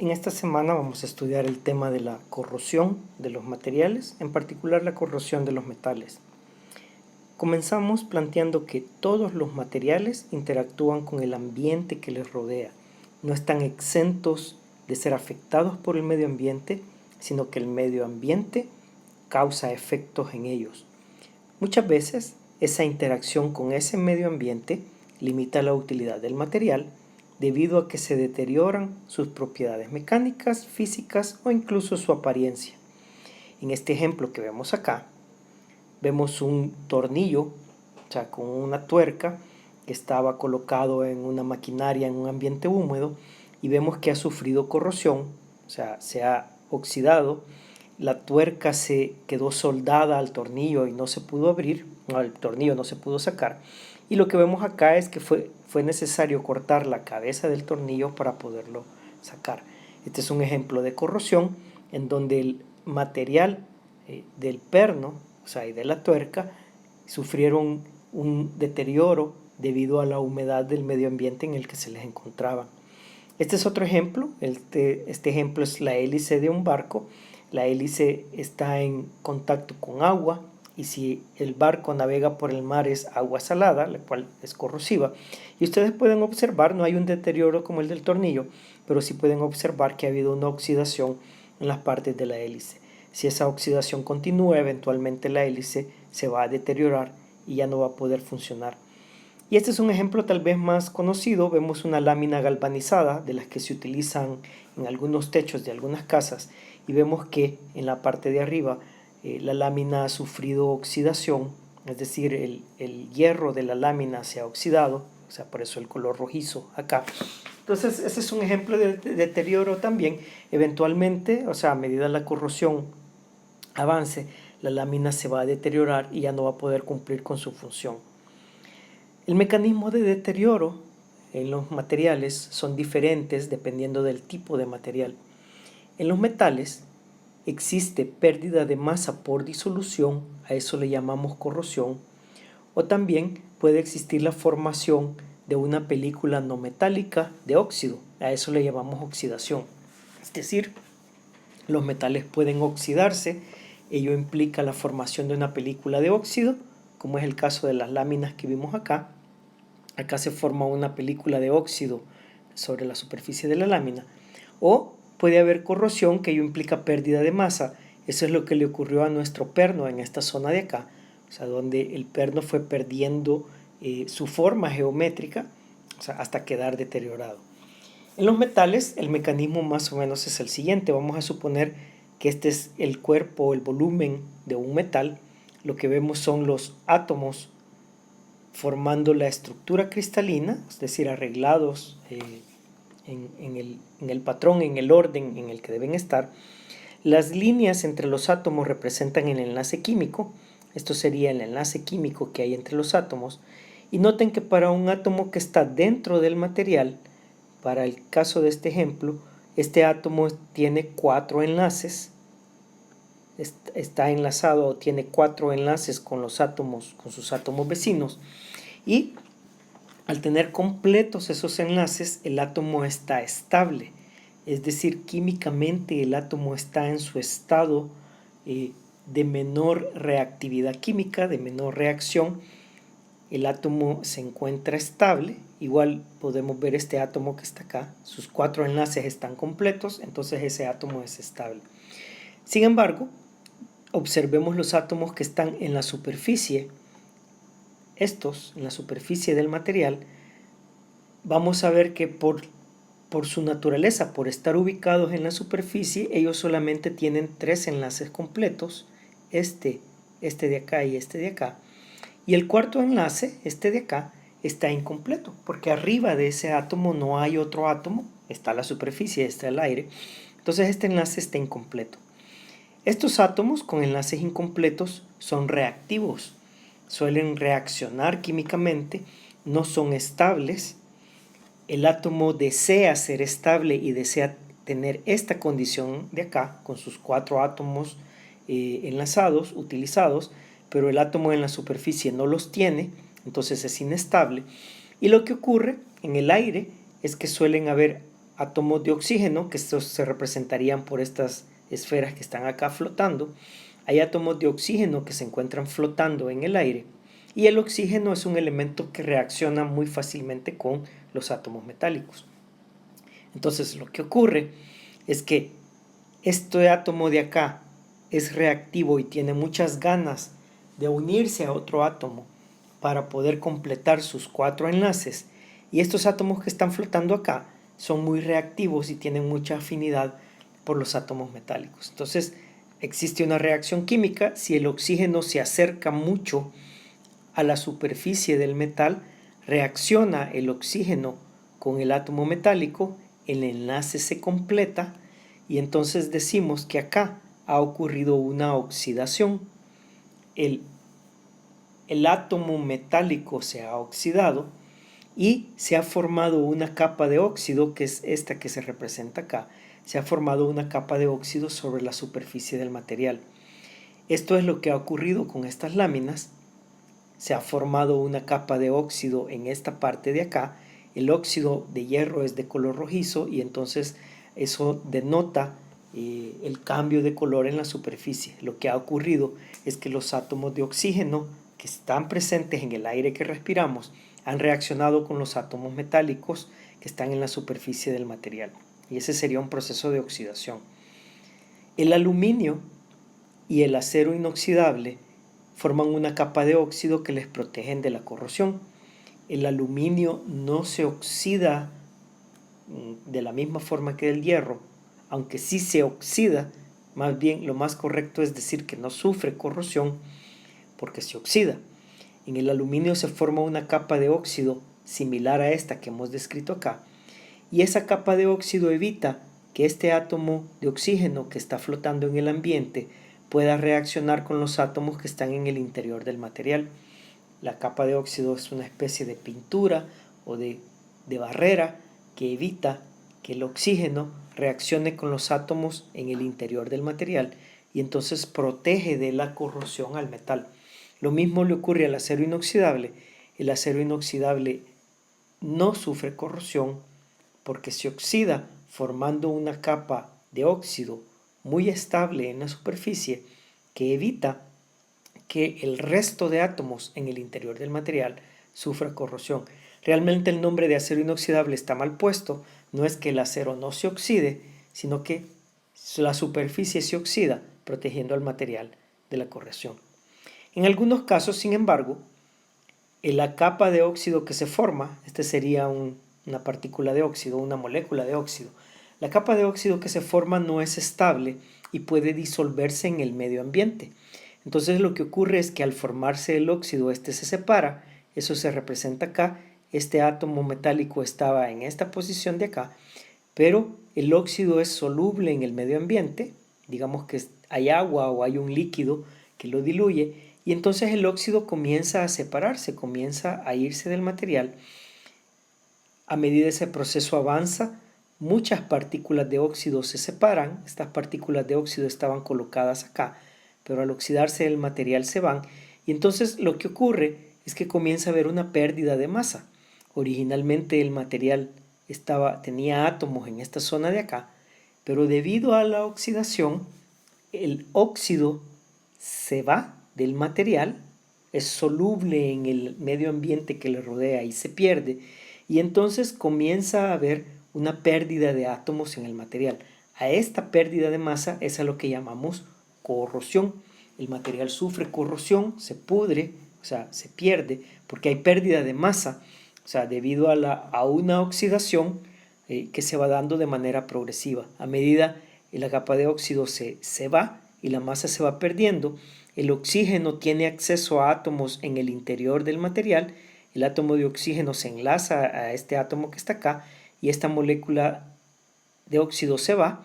En esta semana vamos a estudiar el tema de la corrosión de los materiales, en particular la corrosión de los metales. Comenzamos planteando que todos los materiales interactúan con el ambiente que les rodea. No están exentos de ser afectados por el medio ambiente, sino que el medio ambiente causa efectos en ellos. Muchas veces esa interacción con ese medio ambiente limita la utilidad del material debido a que se deterioran sus propiedades mecánicas, físicas o incluso su apariencia. En este ejemplo que vemos acá, vemos un tornillo, o sea, con una tuerca que estaba colocado en una maquinaria en un ambiente húmedo y vemos que ha sufrido corrosión, o sea, se ha oxidado. La tuerca se quedó soldada al tornillo y no se pudo abrir, el tornillo no se pudo sacar. Y lo que vemos acá es que fue necesario cortar la cabeza del tornillo para poderlo sacar. Este es un ejemplo de corrosión en donde el material del perno, o sea, y de la tuerca, sufrieron un deterioro debido a la humedad del medio ambiente en el que se les encontraba. Este es otro ejemplo. Este ejemplo es la hélice de un barco. La hélice está en contacto con agua y si el barco navega por el mar es agua salada, la cual es corrosiva. Y ustedes pueden observar, no hay un deterioro como el del tornillo, pero sí pueden observar que ha habido una oxidación en las partes de la hélice. Si esa oxidación continúa, eventualmente la hélice se va a deteriorar y ya no va a poder funcionar. Y este es un ejemplo tal vez más conocido. Vemos una lámina galvanizada de las que se utilizan en algunos techos de algunas casas y vemos que en la parte de arriba la lámina ha sufrido oxidación, es decir, el hierro de la lámina se ha oxidado, o sea, por eso el color rojizo acá. Entonces, ese es un ejemplo de deterioro también. Eventualmente, o sea, a medida la corrosión avance, la lámina se va a deteriorar y ya no va a poder cumplir con su función. El mecanismo de deterioro en los materiales son diferentes dependiendo del tipo de material. En los metales existe pérdida de masa por disolución, a eso le llamamos corrosión, o también puede existir la formación de una película no metálica de óxido, a eso le llamamos oxidación. Es decir, los metales pueden oxidarse, ello implica la formación de una película de óxido, como es el caso de las láminas que vimos acá. Acá se forma una película de óxido sobre la superficie de la lámina. O puede haber corrosión, que ello implica pérdida de masa. Eso es lo que le ocurrió a nuestro perno en esta zona de acá, o sea, donde el perno fue perdiendo su forma geométrica, o sea, hasta quedar deteriorado. En los metales el mecanismo más o menos es el siguiente. Vamos a suponer que este es el cuerpo, el volumen de un metal. Lo que vemos son los átomos formando la estructura cristalina, es decir, arreglados en el patrón, en el orden en el que deben estar. Las líneas entre los átomos representan el enlace químico. Esto sería el enlace químico que hay entre los átomos. Y noten que para un átomo que está dentro del material, para el caso de este ejemplo, este átomo tiene 4 enlaces, está enlazado o tiene 4 enlaces con los átomos, con sus átomos vecinos, y al tener completos esos enlaces, el átomo está estable, es decir, químicamente el átomo está en su estado de menor reactividad química, de menor reacción. El átomo se encuentra estable. Igual podemos ver este átomo que está acá, sus 4 enlaces están completos, entonces ese átomo es estable. Sin embargo, observemos los átomos que están en la superficie. Estos, en la superficie del material, vamos a ver que por su naturaleza, por estar ubicados en la superficie, ellos solamente tienen 3 enlaces completos, este de acá y este de acá. Y el cuarto enlace, este de acá, está incompleto, porque arriba de ese átomo no hay otro átomo, está la superficie, está el aire, entonces este enlace está incompleto. Estos átomos con enlaces incompletos son reactivos, suelen reaccionar químicamente, no son estables. El átomo desea ser estable y desea tener esta condición de acá, con sus 4 átomos enlazados, utilizados, pero el átomo en la superficie no los tiene, entonces es inestable. Y lo que ocurre en el aire es que suelen haber átomos de oxígeno, que estos se representarían por estas esferas que están acá flotando. Hay átomos de oxígeno que se encuentran flotando en el aire, y el oxígeno es un elemento que reacciona muy fácilmente con los átomos metálicos. Entonces lo que ocurre es que este átomo de acá es reactivo y tiene muchas ganas de unirse a otro átomo para poder completar sus 4 enlaces, y estos átomos que están flotando acá son muy reactivos y tienen mucha afinidad por los átomos metálicos. Entonces existe una reacción química. Si el oxígeno se acerca mucho a la superficie del metal, reacciona el oxígeno con el átomo metálico, el enlace se completa y entonces decimos que acá ha ocurrido una oxidación. El átomo metálico se ha oxidado y se ha formado una capa de óxido, que es esta que se representa acá. Se ha formado una capa de óxido sobre la superficie del material. Esto es lo que ha ocurrido con estas láminas. Se ha formado una capa de óxido en esta parte de acá. El óxido de hierro es de color rojizo y entonces eso denota el cambio de color en la superficie. Lo que ha ocurrido es que los átomos de oxígeno que están presentes en el aire que respiramos han reaccionado con los átomos metálicos que están en la superficie del material, y ese sería un proceso de oxidación. El aluminio y el acero inoxidable forman una capa de óxido que les protegen de la corrosión. El aluminio no se oxida de la misma forma que el hierro, aunque sí se oxida. Más bien lo más correcto es decir que no sufre corrosión porque se oxida. En el aluminio se forma una capa de óxido similar a esta que hemos descrito acá, y esa capa de óxido evita que este átomo de oxígeno que está flotando en el ambiente pueda reaccionar con los átomos que están en el interior del material. La capa de óxido es una especie de pintura o de barrera que evita que el oxígeno reaccione con los átomos en el interior del material y entonces protege de la corrosión al metal. Lo mismo le ocurre al acero inoxidable. El acero inoxidable no sufre corrosión porque se oxida formando una capa de óxido muy estable en la superficie que evita que el resto de átomos en el interior del material sufra corrosión. Realmente el nombre de acero inoxidable está mal puesto. No es que el acero no se oxide, sino que la superficie se oxida protegiendo al material de la corrosión. En algunos casos, sin embargo, en la capa de óxido que se forma, este sería una partícula de óxido, una molécula de óxido. La capa de óxido que se forma no es estable y puede disolverse en el medio ambiente. Entonces lo que ocurre es que al formarse el óxido, este se separa, eso se representa acá, este átomo metálico estaba en esta posición de acá, pero el óxido es soluble en el medio ambiente, digamos que hay agua o hay un líquido que lo diluye, y entonces el óxido comienza a separarse, comienza a irse del material. A medida que ese proceso avanza, muchas partículas de óxido se separan. Estas partículas de óxido estaban colocadas acá, pero al oxidarse el material se van, y entonces lo que ocurre es que comienza a haber una pérdida de masa. Originalmente el material tenía átomos en esta zona de acá, pero debido a la oxidación, el óxido se va del material, es soluble en el medio ambiente que le rodea y se pierde, y entonces comienza a haber una pérdida de átomos en el material. A esta pérdida de masa es a lo que llamamos corrosión. El material sufre corrosión, se pudre, o sea, se pierde, porque hay pérdida de masa, o sea, debido a una oxidación que se va dando de manera progresiva. A medida que la capa de óxido se va y la masa se va perdiendo, el oxígeno tiene acceso a átomos en el interior del material. El átomo de oxígeno se enlaza a este átomo que está acá y esta molécula de óxido se va.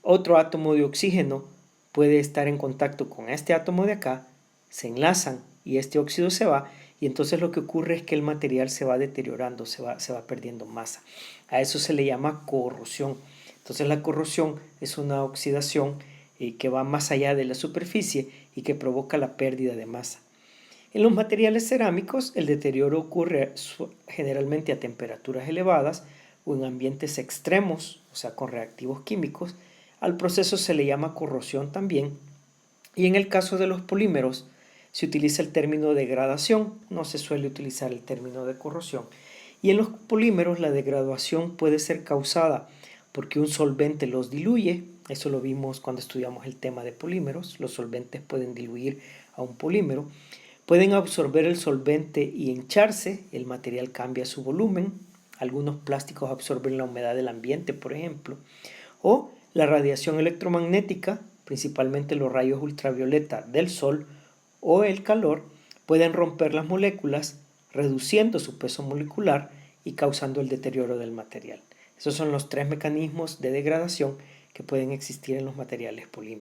Otro átomo de oxígeno puede estar en contacto con este átomo de acá, se enlazan y este óxido se va, y entonces lo que ocurre es que el material se va deteriorando, se va perdiendo masa. A eso se le llama corrosión. Entonces la corrosión es una oxidación que va más allá de la superficie y que provoca la pérdida de masa. En los materiales cerámicos el deterioro ocurre generalmente a temperaturas elevadas o en ambientes extremos, o sea, con reactivos químicos, al proceso se le llama corrosión también. Y en el caso de los polímeros, se utiliza el término degradación, no se suele utilizar el término de corrosión. Y en los polímeros la degradación puede ser causada porque un solvente los diluye, eso lo vimos cuando estudiamos el tema de polímeros, los solventes pueden diluir a un polímero, pueden absorber el solvente y hincharse, el material cambia su volumen, algunos plásticos absorben la humedad del ambiente, por ejemplo, o la radiación electromagnética, principalmente los rayos ultravioleta del sol o el calor, pueden romper las moléculas, reduciendo su peso molecular y causando el deterioro del material. Esos son los tres mecanismos de degradación que pueden existir en los materiales polímeros.